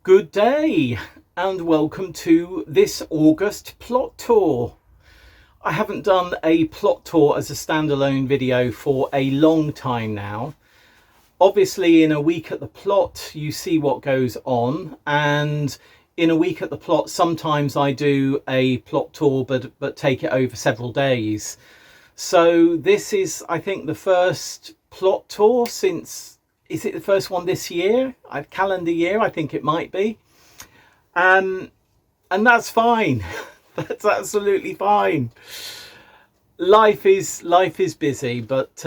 Good day and welcome to this August plot tour. I haven't done a plot tour as a standalone video for a long time now. Obviously in a week at the plot you see what goes on, and in a week at the plot sometimes I do a plot tour but take it over several days. So this is, I think, the first plot tour since, is it the first one this year? Calendar year, I think it might be. And that's fine. That's absolutely fine. Life is busy, but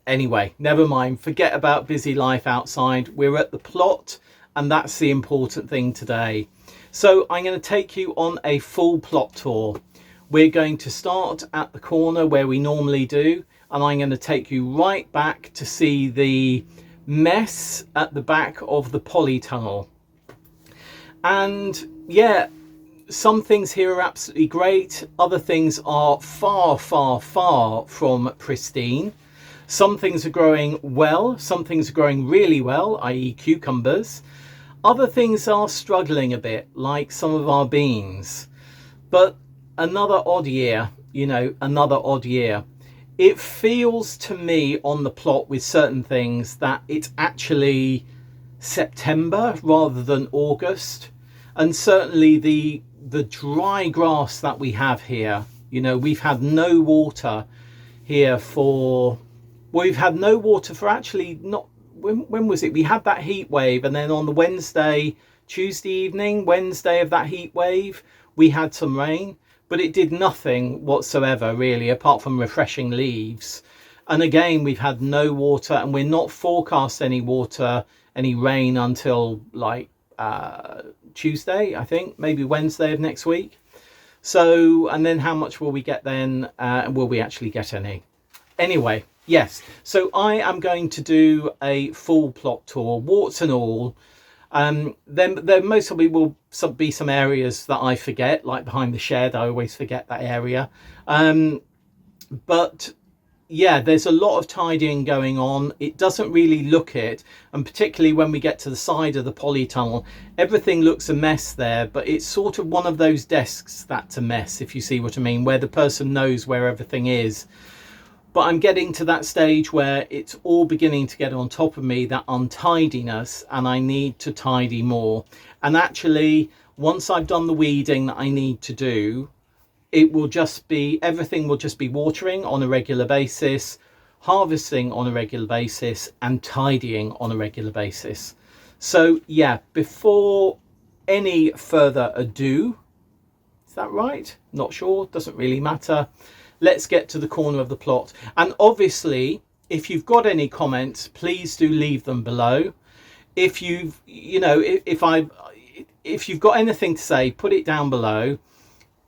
anyway, never mind. Forget about busy life outside. We're at the plot, and that's the important thing today. So I'm going to take you on a full plot tour. We're going to start at the corner where we normally do, and I'm going to take you right back to see the mess at the back of the Polytunnel. And yeah, some things here are absolutely great. Other things are far from pristine. Some things are growing well. Some things are growing really well, i.e. cucumbers. Other things are struggling a bit, like some of our beans. But another odd year, another odd year. It feels to me on the plot with certain things that it's actually September rather than August. And certainly the dry grass that we have here, we've had no water here for, well, we've had no water for actually not, when was it? We had that heat wave, and then on the Tuesday evening, Wednesday of that heat wave, we had some rain. But it did nothing whatsoever, really, apart from refreshing leaves. And again, we've had no water, and we're not forecast any rain until like Tuesday, I think, maybe Wednesday of next week. So, and then how much will we get then? Will we actually get any? Anyway, yes. So I am going to do a full plot tour, warts and all. Then there most probably will be some areas that I forget, like behind the shed. I always forget that area. But yeah, there's a lot of tidying going on. It doesn't really look it, and particularly when we get to the side of the polytunnel, everything looks a mess there, but it's sort of one of those desks that's a mess, if you see what I mean, where the person knows where everything is. But I'm getting to that stage where it's all beginning to get on top of me, that untidiness, and I need to tidy more. And actually, once I've done the weeding that I need to do, everything will just be watering on a regular basis, harvesting on a regular basis, and tidying on a regular basis. So yeah, before any further ado, is that right? Not sure, doesn't really matter. Let's get to the corner of the plot. And obviously, if you've got any comments, please do leave them below. If you've got anything to say, put it down below.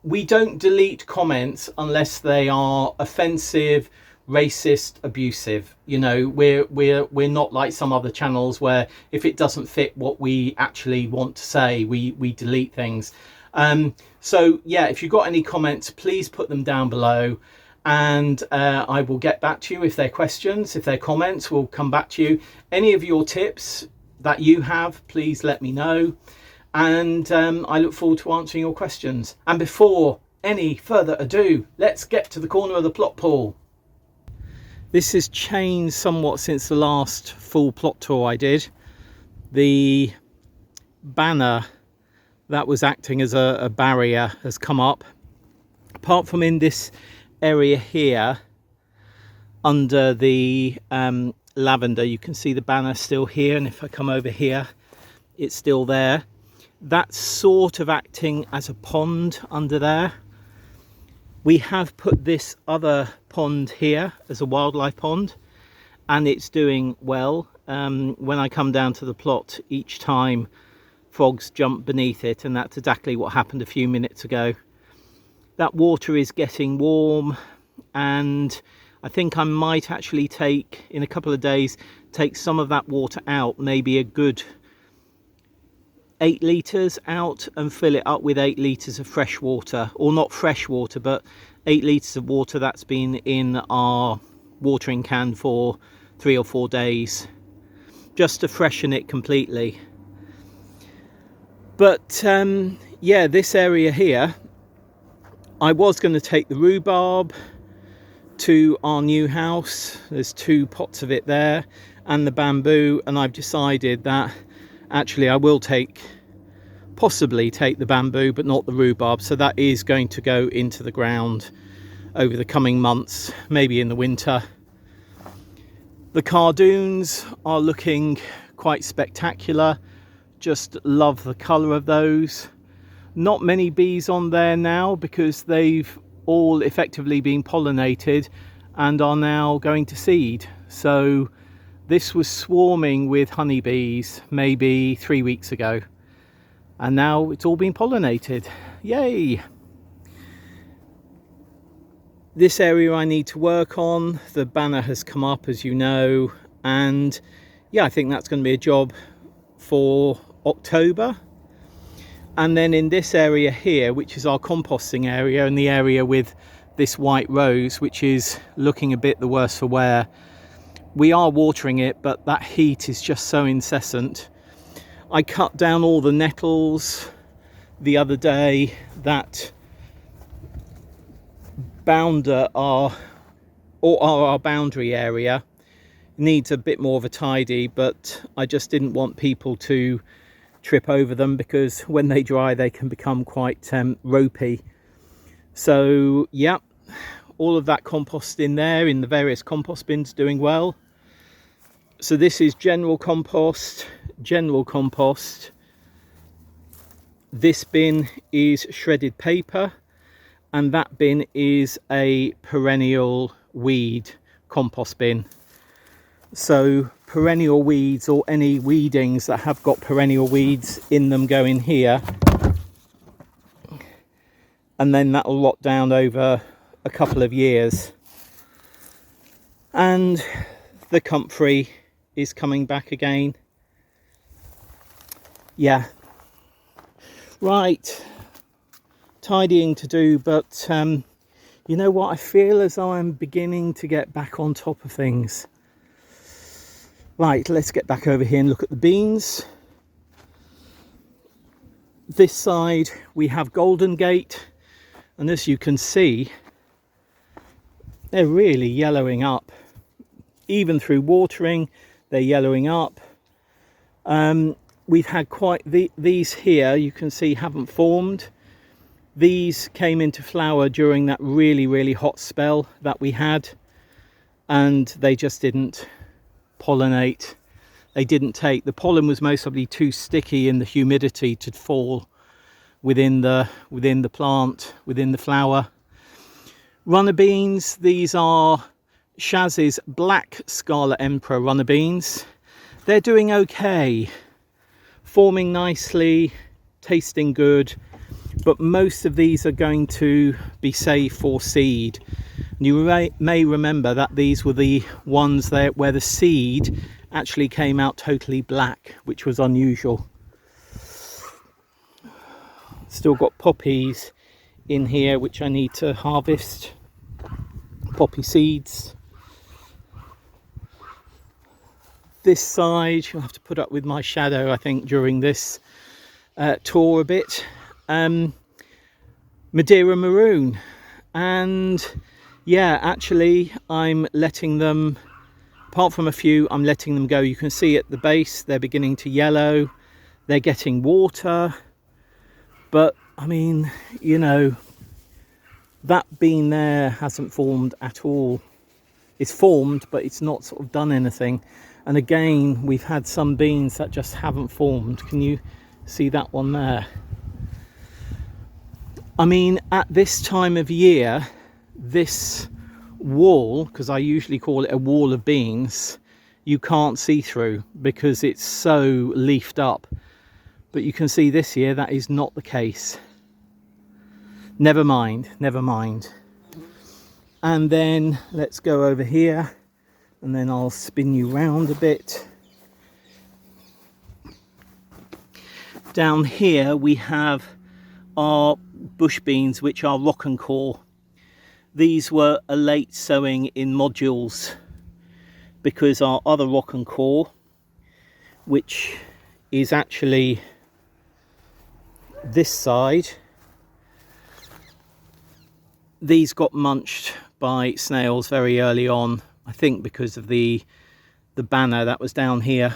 We don't delete comments unless they are offensive, racist, abusive. We're not like some other channels where if it doesn't fit what we actually want to say, we delete things. So yeah, if you've got any comments, please put them down below, and I will get back to you. If they're questions, if they're comments, we'll come back to you. Any of your tips that you have, please let me know, and I look forward to answering your questions. And before any further ado, let's get to the corner of the plot pool. This has changed somewhat since the last full plot tour I did. The banner that was acting as a barrier has come up. Apart from in this area here under the lavender, you can see the banner still here, and if I come over here, it's still there. That's sort of acting as a pond under there. We have put this other pond here as a wildlife pond, and it's doing well. When I come down to the plot each time, frogs jump beneath it, and that's exactly what happened a few minutes ago. That water is getting warm, and I think I might actually in a couple of days, take some of that water out, maybe a good 8 litres out, and fill it up with 8 litres of fresh water, or not fresh water, but 8 litres of water that's been in our watering can for 3 or 4 days, just to freshen it completely. But yeah, this area here, I was going to take the rhubarb to our new house. There's 2 pots of it there, and the bamboo, and I've decided that actually I will possibly take the bamboo but not the rhubarb, so that is going to go into the ground over the coming months, maybe in the winter. The cardoons are looking quite spectacular. Just love the colour of those. Not many bees on there now because they've all effectively been pollinated and are now going to seed. So this was swarming with honeybees maybe 3 weeks ago, and now it's all been pollinated. Yay! This area I need to work on. The banner has come up, as you know, and yeah, I think that's going to be a job for October. And then in this area here, which is our composting area, and the area with this white rose, which is looking a bit the worse for wear, we are watering it, but that heat is just so incessant. I cut down all the nettles the other day that bounder our boundary area. Needs a bit more of a tidy, but I just didn't want people to trip over them because when they dry they can become quite ropey. So yeah, all of that compost in there in the various compost bins doing well. So this is general compost. This bin is shredded paper, and that bin is a perennial weed compost bin. So perennial weeds, or any weedings that have got perennial weeds in them, go in here, and then that will rot down over a couple of years. And the comfrey is coming back again. Yeah, right, tidying to do, but you know what, I feel as though I'm beginning to get back on top of things. Right, let's get back over here and look at the beans. This side we have Golden Gate, and as you can see, they're really yellowing up. Even through watering, they're yellowing up. We've had quite these here, you can see, haven't formed. These came into flower during that really hot spell that we had, and they just didn't pollinate. They didn't take, the pollen was mostly too sticky in the humidity to fall within the plant, within the flower. Runner beans, these are Shaz's Black Scarlet Emperor runner beans. They're doing okay, forming nicely, tasting good, but most of these are going to be safe for seed. You may remember that these were the ones there where the seed actually came out totally black, which was unusual. Still got poppies in here which I need to harvest, poppy seeds. This side, you'll have to put up with my shadow, I think, during this tour a bit. Madeira Maroon, and yeah, actually I'm letting them, apart from a few, I'm letting them go. You can see at the base they're beginning to yellow, they're getting water, but I mean, you know, that bean there hasn't formed at all. It's formed, but it's not sort of done anything. And again, we've had some beans that just haven't formed. Can you see that one there? I mean, at this time of year, this wall, because I usually call it a wall of beans, you can't see through because it's so leafed up. But you can see this year that is not the case. Never mind, never mind. And then let's go over here, and then I'll spin you round a bit. Down here we have our bush beans, which are rock and core. These were a late sowing in modules because our other rock and core, which is actually this side, these got munched by snails very early on, I think because of the banner that was down here.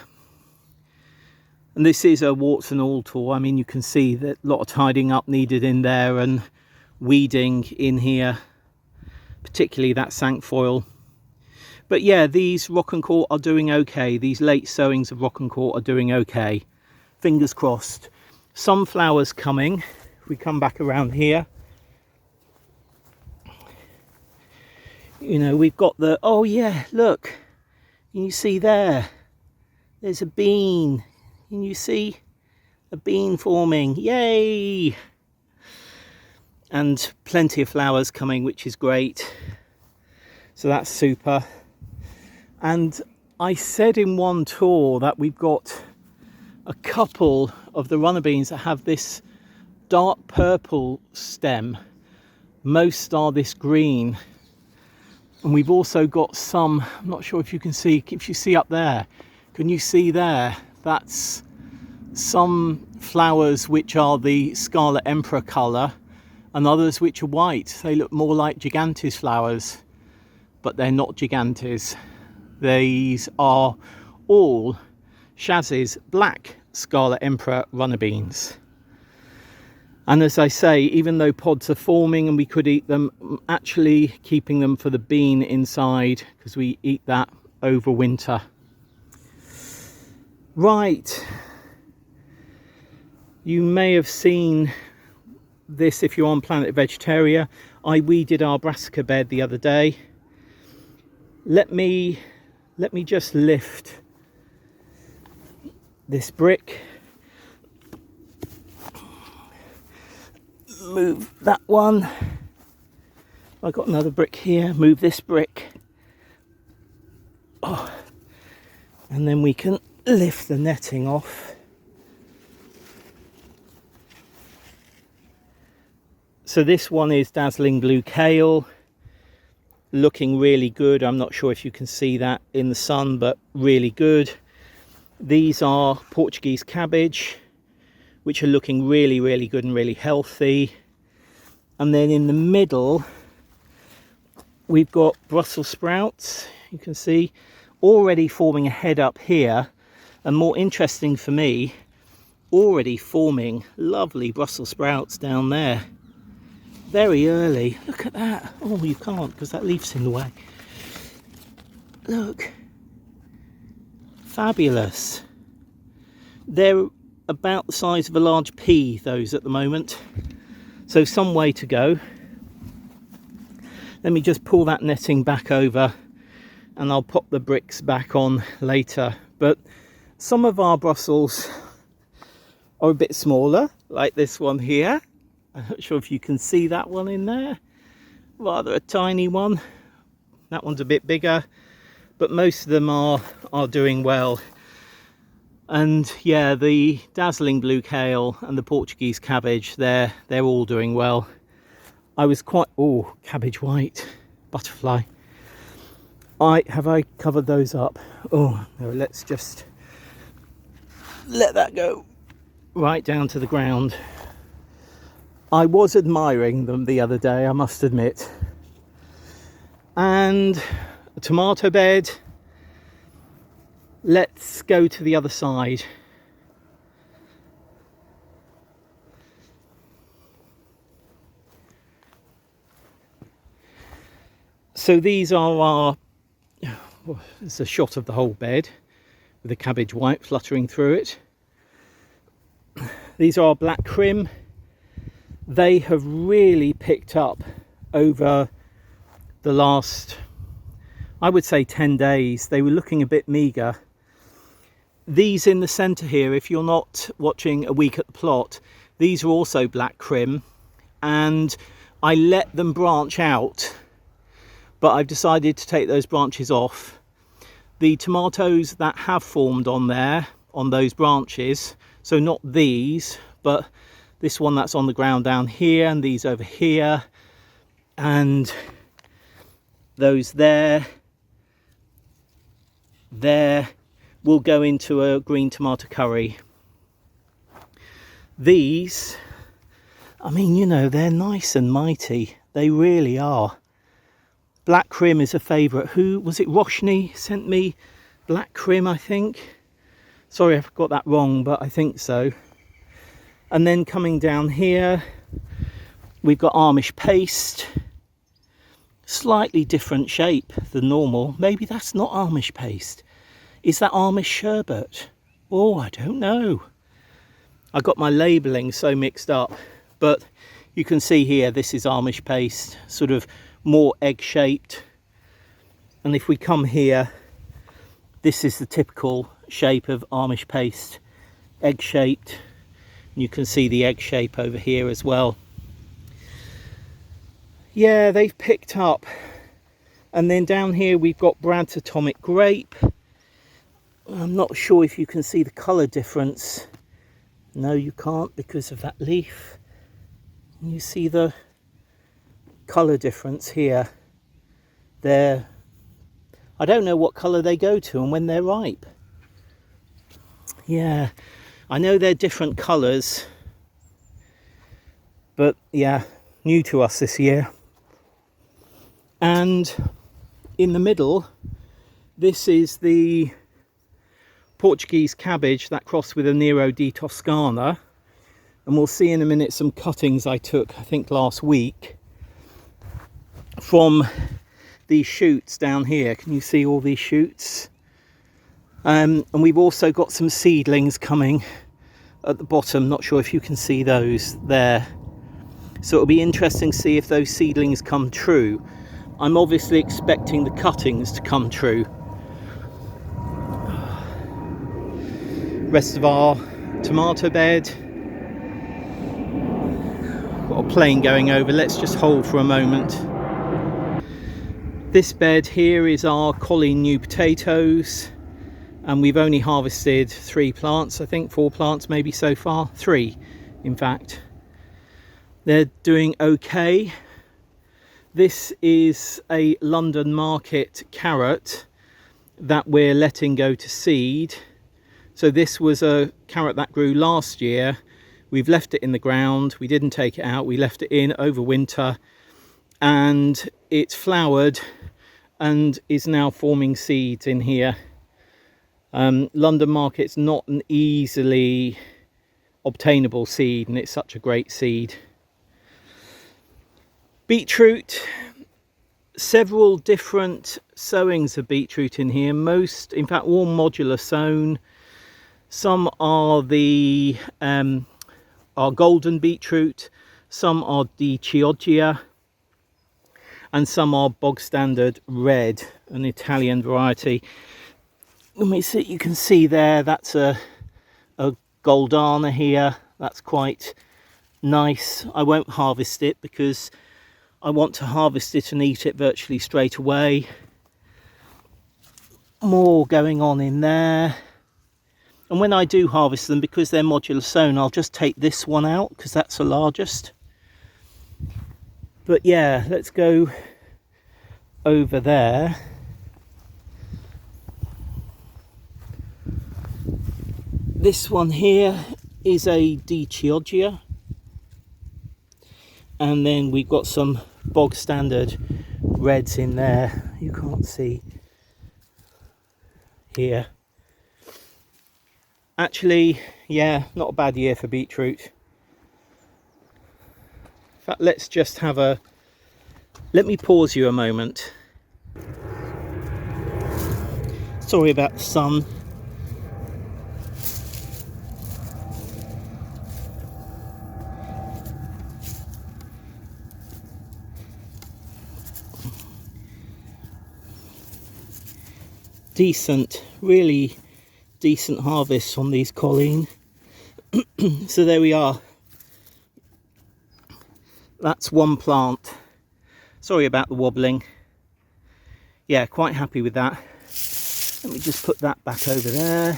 And this is a warts and all tour. I mean, you can see that a lot of tidying up needed in there and weeding in here, particularly that cinquefoil. But yeah, these Rocancourt are doing okay. These late sowings of Rocancourt are doing okay. Fingers crossed. Some flowers coming. If we come back around here, you know, we've got the, oh yeah, look, can you see there? There's a bean. Can you see a bean forming? Yay! And plenty of flowers coming, which is great. So that's super. And I said in one tour that we've got a couple of the runner beans that have this dark purple stem. Most are this green. And we've also got some, I'm not sure if you can see, if you see up there, can you see there? That's some flowers which are the Scarlet Emperor colour and others which are white. They look more like Gigantes flowers, but they're not Gigantes. These are all Shaz's black Scarlet Emperor runner beans. And as I say, even though pods are forming and we could eat them, I'm actually keeping them for the bean inside because we eat that over winter. Right. You may have seen this if you're on Planet Vegetaria. I weeded our Brassica bed the other day. Let me just lift this brick. Move that one. I've got another brick here. Move this brick. Oh. And then we can lift the netting off. So this one is Dazzling Blue Kale. Looking really good. I'm not sure if you can see that in the sun, but really good. These are Portuguese cabbage, which are looking really, really good and really healthy. And then in the middle, we've got Brussels sprouts. You can see already forming a head up here. And more interesting for me, already forming lovely Brussels sprouts down there. Very early. Look at that. Oh, you can't because that leaf's in the way. Look. Fabulous. They're about the size of a large pea, those at the moment. So some way to go. Let me just pull that netting back over and I'll pop the bricks back on later. But some of our Brussels are a bit smaller, like this one here. I'm not sure if you can see that one in there. Rather a tiny one. That one's a bit bigger, but most of them are doing well. And yeah, the Dazzling Blue Kale and the Portuguese cabbage, they're all doing well. I was quite, oh, cabbage white, butterfly. Have I covered those up? Oh, no, let's just let that go right down to the ground. I was admiring them the other day, I must admit. And a tomato bed. Let's go to the other side. So these are our, well, it's a shot of the whole bed with the cabbage white fluttering through it. These are our black crim. They have really picked up over the last, I would say 10 days. They were looking a bit meagre. These in the centre here, if you're not watching A Week at the Plot, these are also black crim, and I let them branch out, but I've decided to take those branches off. The tomatoes that have formed on there, on those branches, so not these, but this one that's on the ground down here, and these over here, and those there, will go into a green tomato curry. These I mean, you know, they're nice and mighty. They really are. Black Crim is a favourite. Who was it? Roshni sent me Black Crim, I think. Sorry if I got that wrong, but I think so. And then coming down here, we've got Amish paste. Slightly different shape than normal. Maybe that's not Amish paste. Is that Amish sherbet? Oh, I don't know. I got my labelling so mixed up. But you can see here, this is Amish paste, sort of more egg-shaped. And if we come here, this is the typical shape of Amish paste, egg-shaped. You can see the egg shape over here as well. Yeah, they've picked up. And then down here we've got Brad's Atomic Grape. I'm not sure if you can see the colour difference. No, you can't because of that leaf. You see the colour difference here. I don't know what colour they go to and when they're ripe. Yeah, I know they're different colours, but yeah, new to us this year. And in the middle, this is the Portuguese cabbage that crossed with a Nero di Toscana. And we'll see in a minute some cuttings I took, I think last week, from these shoots down here. Can you see all these shoots? And we've also got some seedlings coming at the bottom. Not sure if you can see those there. So it'll be interesting to see if those seedlings come true. I'm obviously expecting the cuttings to come true. Rest of our tomato bed. Got a plane going over. Let's just hold for a moment. This bed here is our Colleen new potatoes, and we've only harvested 3 plants, I think 4 plants maybe so far, 3 in fact. They're doing okay. This is a London Market carrot that we're letting go to seed. So this was a carrot that grew last year. We've left it in the ground. We didn't take it out. We left it in over winter, and it's flowered and is now forming seeds in here. London Market's not an easily obtainable seed, and it's such a great seed. Beetroot, several different sowings of beetroot in here. Most, in fact, all modular sown. Some are the our golden beetroot, some are the Chioggia, and some are bog standard red, an Italian variety. Let me see, you can see there, that's a Goldana here. That's quite nice. I won't harvest it because I want to harvest it and eat it virtually straight away. More going on in there. And when I do harvest them, because they're modular sown, I'll just take this one out because that's the largest. But yeah, let's go over there. This one here is a D. Chioggia. And then we've got some bog standard reds in there. You can't see here. Actually, yeah, not a bad year for beetroot. In fact, let's just have a... Let me pause you a moment. Sorry about the sun. Decent, really decent harvest on these Colleen. So there we are. That's one plant. Sorry about the wobbling. Yeah, quite happy with that. Let me just put that back over there.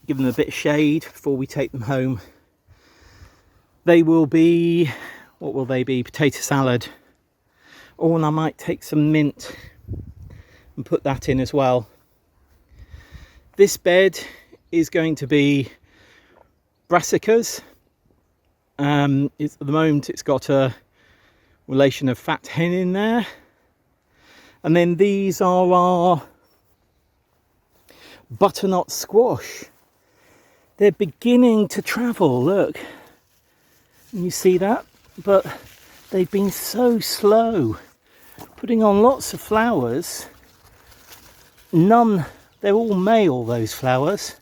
Give them a bit of shade before we take them home. They will be, what will they be? Potato salad. Oh, and I might take some mint and put that in as well. This bed is going to be brassicas, At the moment it's got a relation of fat hen in there. And then these are our butternut squash. They're beginning to travel, look. You see that? But they've been so slow, putting on lots of flowers. None, they're all male, those flowers.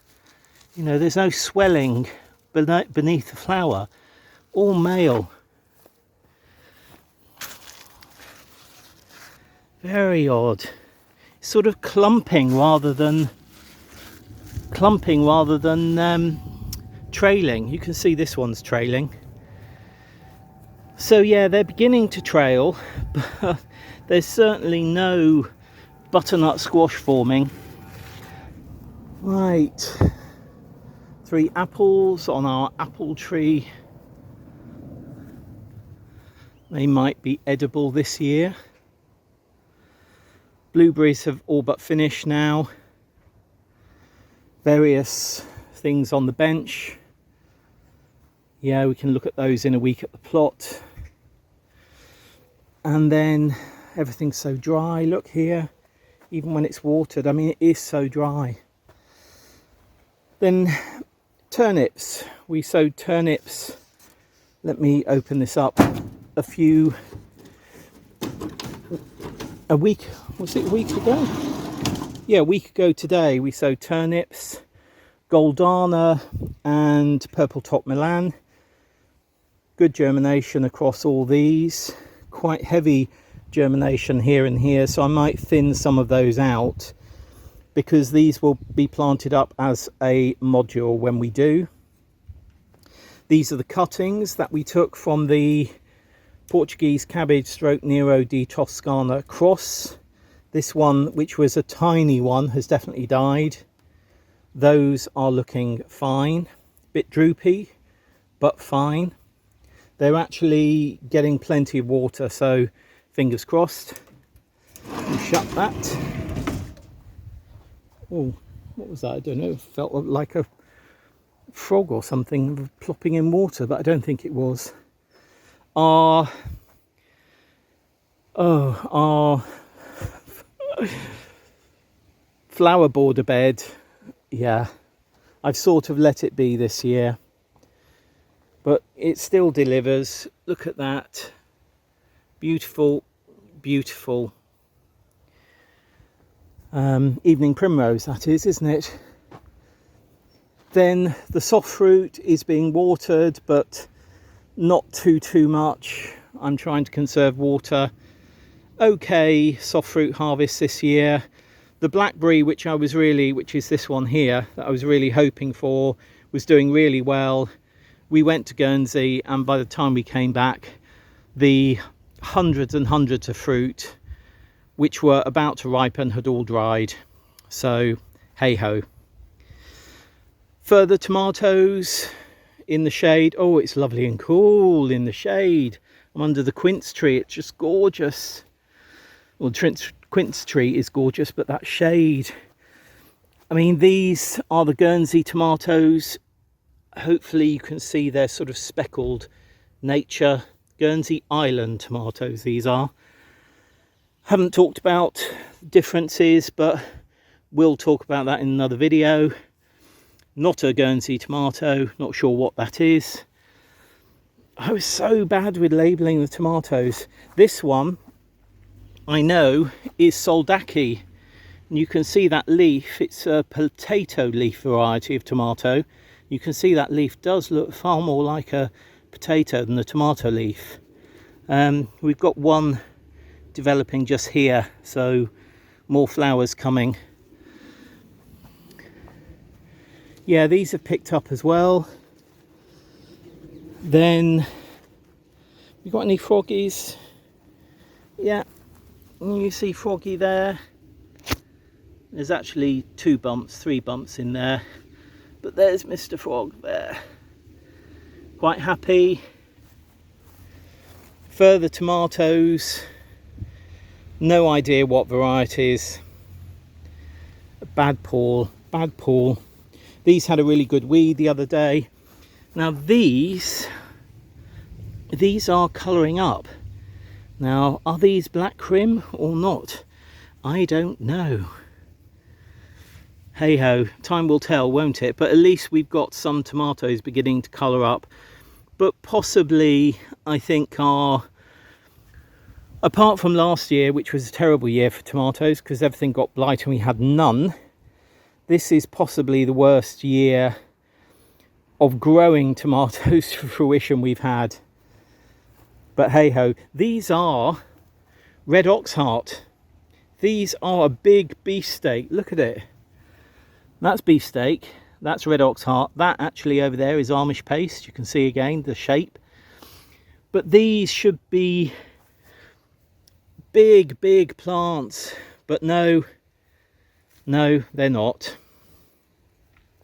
You know, there's no swelling beneath the flower. All male. Very odd. Sort of clumping rather than trailing. You can see this one's trailing. So yeah, they're beginning to trail, but there's certainly no butternut squash forming. Right, 3 apples on our apple tree. They might be edible this year. Blueberries have all but finished now. Various things on the bench. Yeah, we can look at those in a week at the plot. And then everything's so dry. Look here, even when it's watered, I mean, it is so dry. Then turnips. We sowed turnips. Let me open this up. A week, was it a week ago? Yeah, a week ago today we sowed turnips, Goldana and purple top Milan. Good germination across all these. Quite heavy germination here and here, so I might thin some of those out because these will be planted up as a module when we do. These are the cuttings that we took from the Portuguese cabbage stroke Nero di Toscana cross. This one, which was a tiny one, has definitely died. Those are looking fine. Bit droopy, but fine. They're actually getting plenty of water, so fingers crossed. Shut that. Oh, what was that? I don't know. It felt like a frog or something plopping in water, but I don't think it was. Our flower border bed, yeah, I've sort of let it be this year, but it still delivers. Look at that. Beautiful, beautiful. Evening primrose, that is, isn't it? Then the soft fruit is being watered, but not too much. I'm trying to conserve water. Okay, soft fruit harvest this year. The blackberry, which is this one here, that I was really hoping for, was doing really well. We went to Guernsey, and by the time we came back, the hundreds and hundreds of fruit which were about to ripen had all dried. So hey ho. Further tomatoes in the shade. Oh, it's lovely and cool in the shade. I'm under the quince tree. It's just gorgeous. Well, the quince tree is gorgeous, but that shade. I mean, these are the Guernsey tomatoes. Hopefully you can see their sort of speckled nature. Guernsey Island tomatoes, these are. Haven't talked about differences, but we'll talk about that in another video. Not a Guernsey tomato, not sure what that is. I was so bad with labelling the tomatoes. This one, I know, is Soldaki. And you can see that leaf, it's a potato leaf variety of tomato. You can see that leaf does look far more like a potato than a tomato leaf. We've got one developing just here, so more flowers coming. Yeah, these have picked up as well. Then you got any froggies? Yeah, you see froggy there. There's actually 3 bumps in there, but there's Mr. Frog there. Quite happy. Further tomatoes. No idea what varieties. Bad Paul. These had a really good weed the other day. Now these these are colouring up. Now, are these black crim or not? I don't know. Hey ho, time will tell, won't it? But at least we've got some tomatoes beginning to colour up. But possibly, I think apart from last year, which was a terrible year for tomatoes because everything got blight and we had none, this is possibly the worst year of growing tomatoes to fruition we've had. But hey ho, these are red oxheart. These are a big beefsteak. Look at it. That's beefsteak. That's red oxheart. That actually over there is Amish paste. You can see again the shape. But these should be big plants. But no, they're not.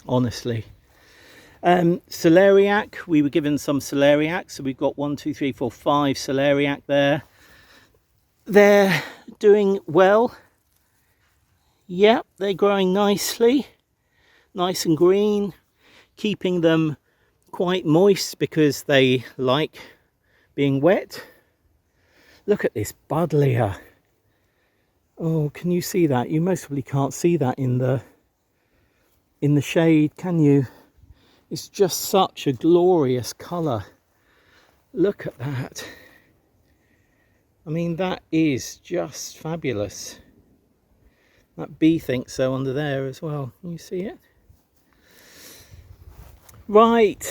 Honestly. Celeriac, we were given some celeriac, so we've got 1, 2, 3, 4, 5 celeriac there. They're doing well. Yep, they're growing nicely, nice and green, keeping them quite moist because they like being wet. Look at this buddleia. Oh, can you see that? You most probably can't see that in the shade, can you? It's just such a glorious colour. Look at that. I mean, that is just fabulous. That bee thinks so under there as well. Can you see it? Right.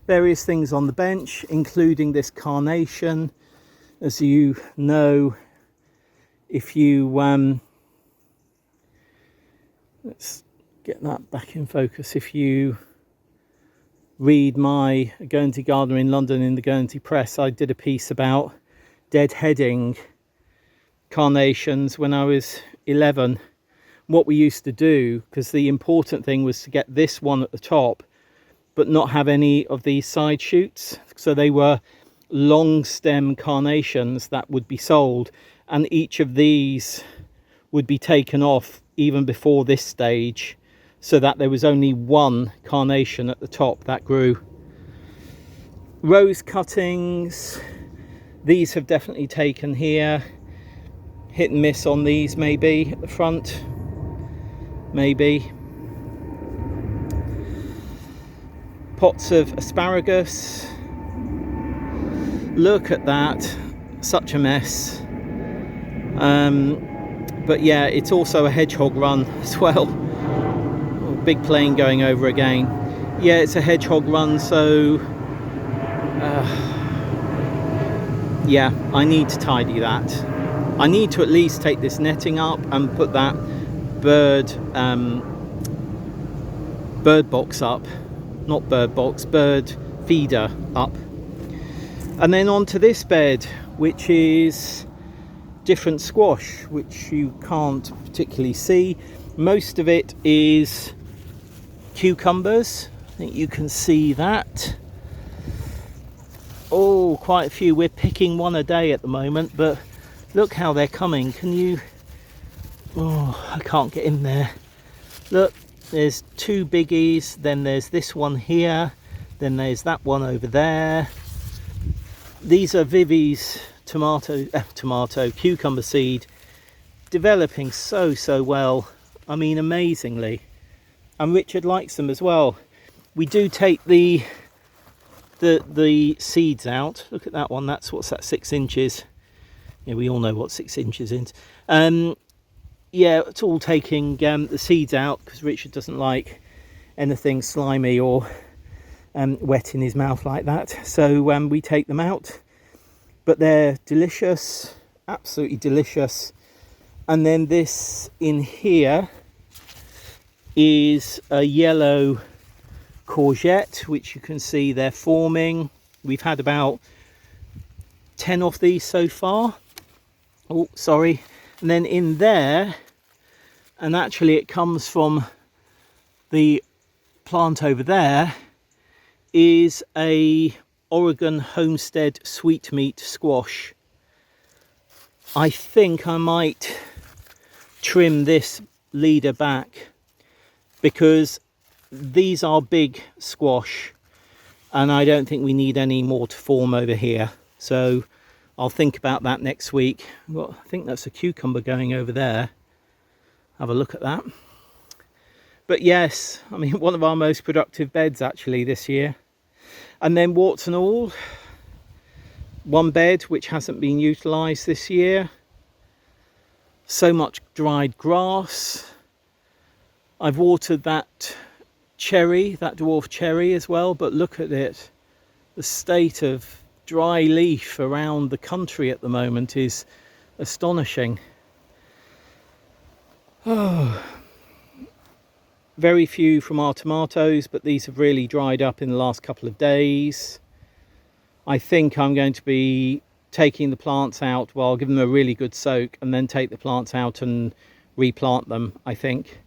Various things on the bench, including this carnation. As you know, if you... let's get that back in focus. If you read my Guernsey Gardener in London in the Guernsey Press, I did a piece about deadheading carnations when I was 11. What we used to do, because the important thing was to get this one at the top but not have any of these side shoots, so they were long stem carnations that would be sold, and each of these would be taken off even before this stage, so that there was only one carnation at the top that grew. Rose cuttings, these have definitely taken here. Hit and miss on these maybe at the front, maybe. Pots of asparagus. Look at that, such a mess. But yeah, it's also a hedgehog run as well. Big plane going over again. Yeah, it's a hedgehog run, so yeah, I need to tidy that. I need to at least take this netting up and put that bird box up, not bird box, bird feeder up. And then onto this bed, which is different squash, which you can't particularly see. Most of it is cucumbers. I think you can see that. Oh, quite a few. We're picking one a day at the moment, but look how they're coming. Can you... oh, I can't get in there. Look, there's 2 biggies, then there's this one here, then there's that one over there. These are Vivi's cucumber seed, developing so well. I mean, amazingly. And Richard likes them as well. We do take the seeds out. Look at that one. What's that, 6 inches? Yeah, we all know what 6 inches is. Yeah, it's all taking the seeds out because Richard doesn't like anything slimy or wet in his mouth like that. So we take them out. But they're delicious, absolutely delicious. And then this in here is a yellow courgette, which you can see they're forming. We've had about 10 of these so far. Oh, sorry. And then in there, and actually it comes from the plant over there, is a Oregon Homestead sweetmeat squash. I think I might trim this leader back because these are big squash. and I don't think we need any more to form over here. So I'll think about that next week. Well, I think that's a cucumber going over there. Have a look at that. But yes, I mean, one of our most productive beds actually this year. And then warts and all, one bed which hasn't been utilised this year. So much dried grass. I've watered that cherry, that dwarf cherry as well, but look at it. The state of dry leaf around the country at the moment is astonishing. Oh, very few from our tomatoes, but these have really dried up in the last couple of days. I think I'm going to be taking the plants out, well, I'll give them a really good soak and then take the plants out and replant them, I think.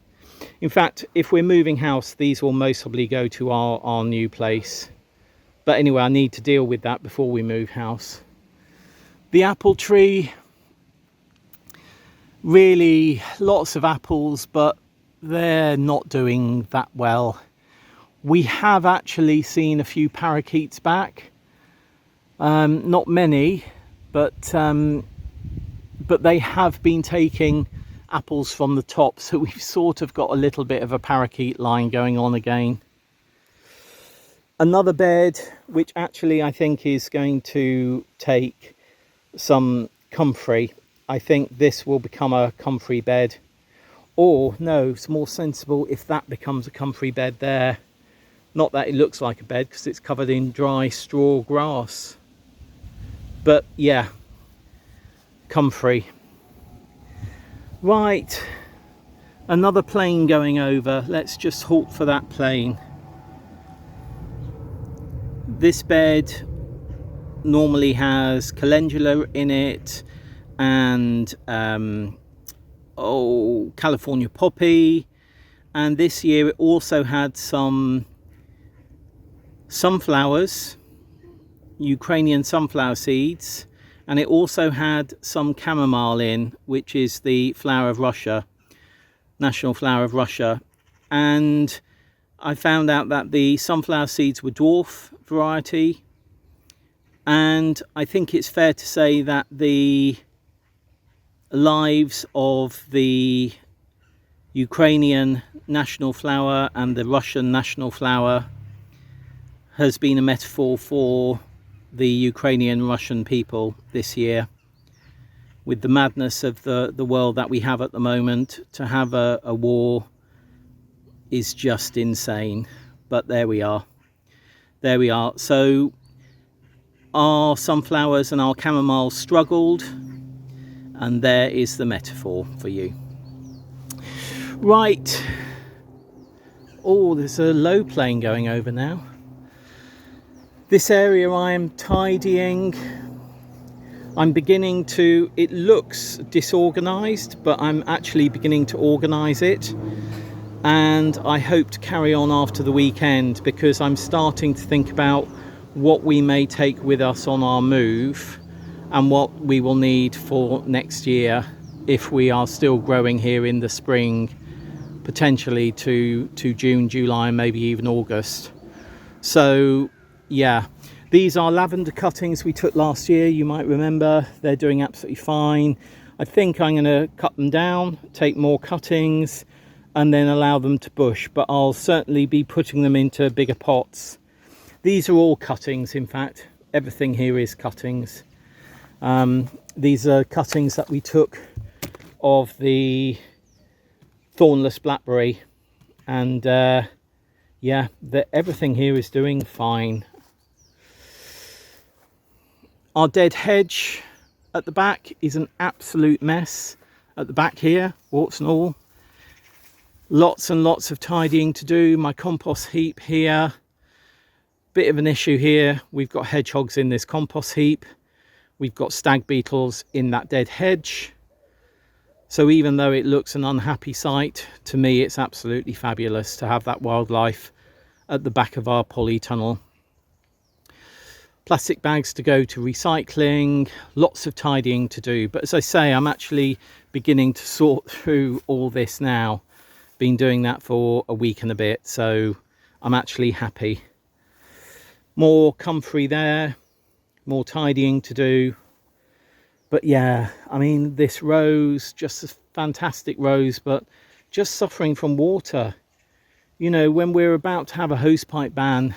In fact, if we're moving house, these will most probably go to our new place. But anyway, I need to deal with that before we move house. The apple tree, really lots of apples, but they're not doing that well. We have actually seen a few parakeets back. Not many, but they have been taking apples from the top, so we've sort of got a little bit of a parakeet line going on again. Another bed which actually I think is going to take some comfrey. I think this will become a comfrey bed, or no, it's more sensible if that becomes a comfrey bed there. Not that it looks like a bed because it's covered in dry straw grass, but yeah, comfrey. Right, another plane going over. Let's just halt for that plane. This bed normally has calendula in it and California poppy, and this year it also had some sunflowers, Ukrainian sunflower seeds, and it also had some chamomile in, which is the flower of Russia, national flower of Russia. And I found out that the sunflower seeds were dwarf variety, and I think it's fair to say that the lives of the Ukrainian national flower and the Russian national flower has been a metaphor for the Ukrainian Russian people this year. With the madness of the world that we have at the moment, to have a war is just insane. But there we are. There we are. So our sunflowers and our chamomile struggled, and there is the metaphor for you. Right. Oh, there's a low plane going over now. This area I am tidying. I'm beginning to, it looks disorganized, but I'm actually beginning to organize it. And I hope to carry on after the weekend, because I'm starting to think about what we may take with us on our move and what we will need for next year if we are still growing here in the spring, potentially to June, July, and maybe even August. So yeah, these are lavender cuttings we took last year, you might remember. They're doing absolutely fine. I think I'm going to cut them down, take more cuttings, and then allow them to bush, but I'll certainly be putting them into bigger pots. These are all cuttings, in fact. Everything here is cuttings. These are cuttings that we took of the thornless blackberry, and yeah, everything here is doing fine. Our dead hedge at the back is an absolute mess at the back here, warts and all. Lots and lots of tidying to do. My compost heap here, bit of an issue here. We've got hedgehogs in this compost heap. We've got stag beetles in that dead hedge. So even though it looks an unhappy sight, to me it's absolutely fabulous to have that wildlife at the back of our polytunnel. Plastic bags to go to recycling, lots of tidying to do. But as I say, I'm actually beginning to sort through all this now. Been doing that for a week and a bit, so I'm actually happy. more comfrey there, more tidying to do. But yeah, I mean, this rose, just a fantastic rose, but just suffering from water. You know, when we're about to have a hosepipe ban,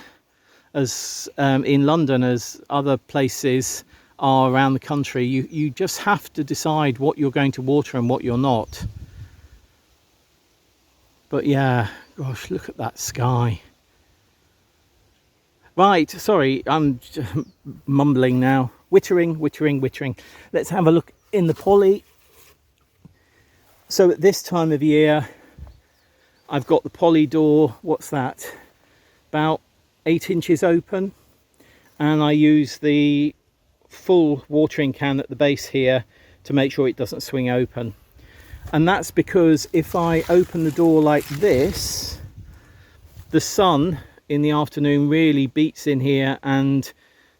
as in London, as other places are around the country, you just have to decide what you're going to water and what you're not. But yeah, gosh, look at that sky. Right, sorry, I'm mumbling now. Wittering. Let's have a look in the poly. So at this time of year, I've got the poly door, what's that? About 8 inches open. And I use the full watering can at the base here to make sure it doesn't swing open. And that's because if I open the door like this, the sun in the afternoon really beats in here and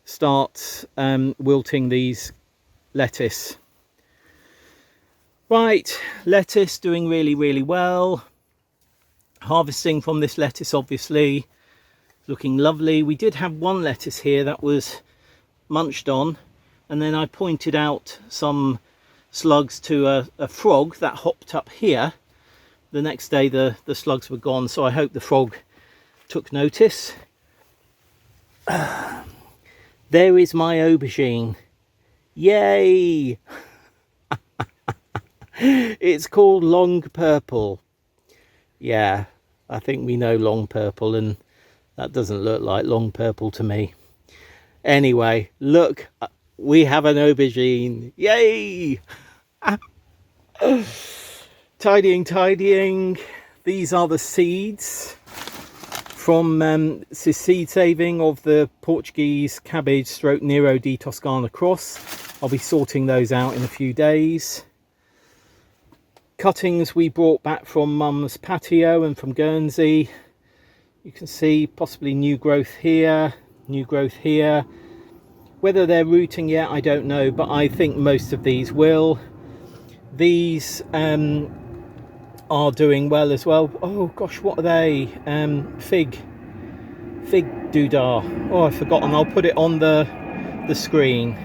starts wilting these lettuce. Right, lettuce doing really well. Harvesting from this lettuce, obviously, looking lovely. We did have one lettuce here that was munched on, and then I pointed out some slugs to a frog that hopped up here. The next day the slugs were gone, so I hope the frog took notice. There is my aubergine. Yay! It's called long purple. Yeah, I think we know long purple, and that doesn't look like long purple to me. Anyway, look, we have an aubergine. Yay! Tidying. These are the seeds from seed saving of the Portuguese cabbage stroke Nero di Toscana cross. I'll be sorting those out in a few days. Cuttings we brought back from Mum's patio and from Guernsey. You can see possibly new growth here. Whether they're rooting yet, I don't know, but I think most of these will. These are doing well as well. Oh gosh, what are they? Fig doodah. Oh, I've forgotten. I'll put it on the screen.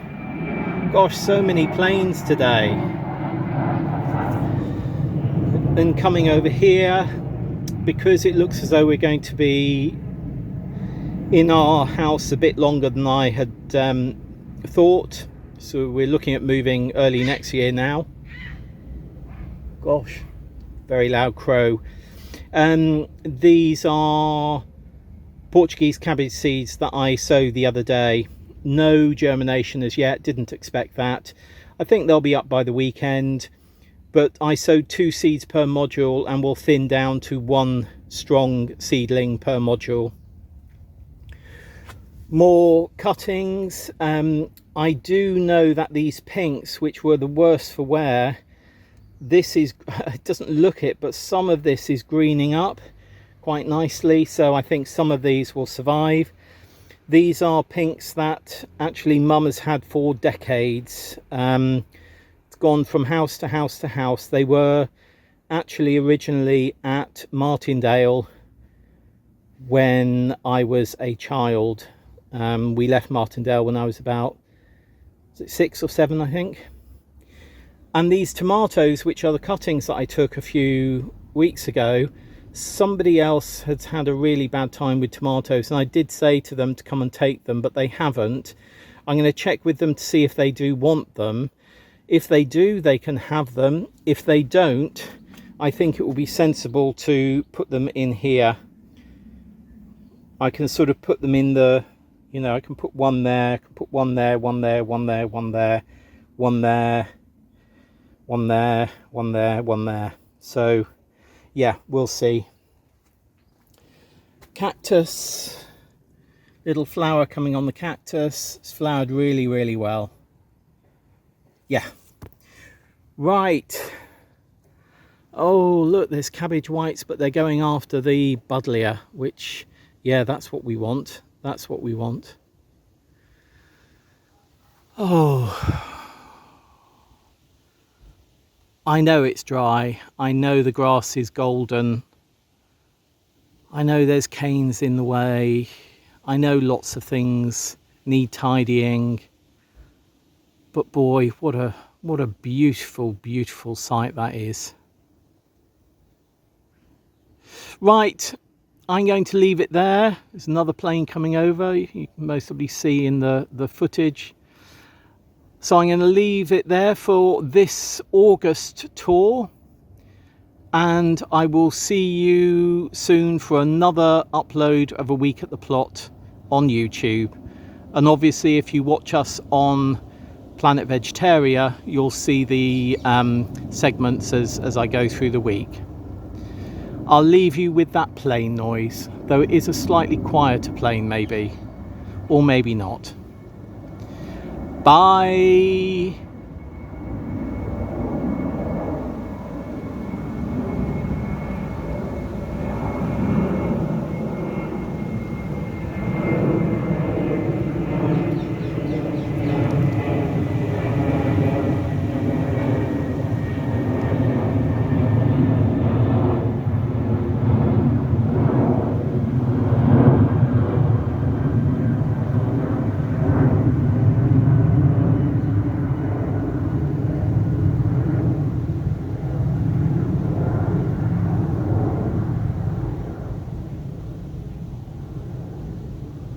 Gosh, so many planes today. And coming over here, because it looks as though we're going to be in our house a bit longer than I had thought, so we're looking at moving early next year now. Gosh, very loud crow. These are Portuguese cabbage seeds that I sowed the other day. No germination as yet, didn't expect that. I think they'll be up by the weekend, but I sowed 2 seeds per module and will thin down to 1 strong seedling per module. More cuttings. I do know that these pinks, which were the worst for wear, this is, it doesn't look it, but some of this is greening up quite nicely, so I think some of these will survive. These are pinks that actually Mum has had for decades. It's gone from house to house to house. They were actually originally at Martindale when I was a child. We left Martindale when I was about 6 or 7, I think. And these tomatoes, which are the cuttings that I took a few weeks ago, somebody else has had a really bad time with tomatoes, and I did say to them to come and take them, but they haven't. I'm going to check with them to see if they do want them. If they do, they can have them. If they don't, I think it will be sensible to put them in here. I can sort of put them in the, you know, I can put one there, I can put one there, one there, one there, one there, one there, one there, one there, one there. So yeah, we'll see. Cactus, little flower coming on the cactus. It's flowered really well. Yeah, right. Oh look, there's cabbage whites, but they're going after the buddleia, which, yeah, that's what we want. That's what we want. Oh, I know it's dry. I know the grass is golden. I know there's canes in the way. I know lots of things need tidying, but boy, what a beautiful, beautiful sight that is. Right, I'm going to leave it there. There's another plane coming over. You can mostly see in the footage. So I'm going to leave it there for this August tour. And I will see you soon for another upload of A Week at the Plot on YouTube. And obviously, if you watch us on Planet Vegetaria, you'll see the segments as I go through the week. I'll leave you with that plane noise, though it is a slightly quieter plane maybe, or maybe not. Bye.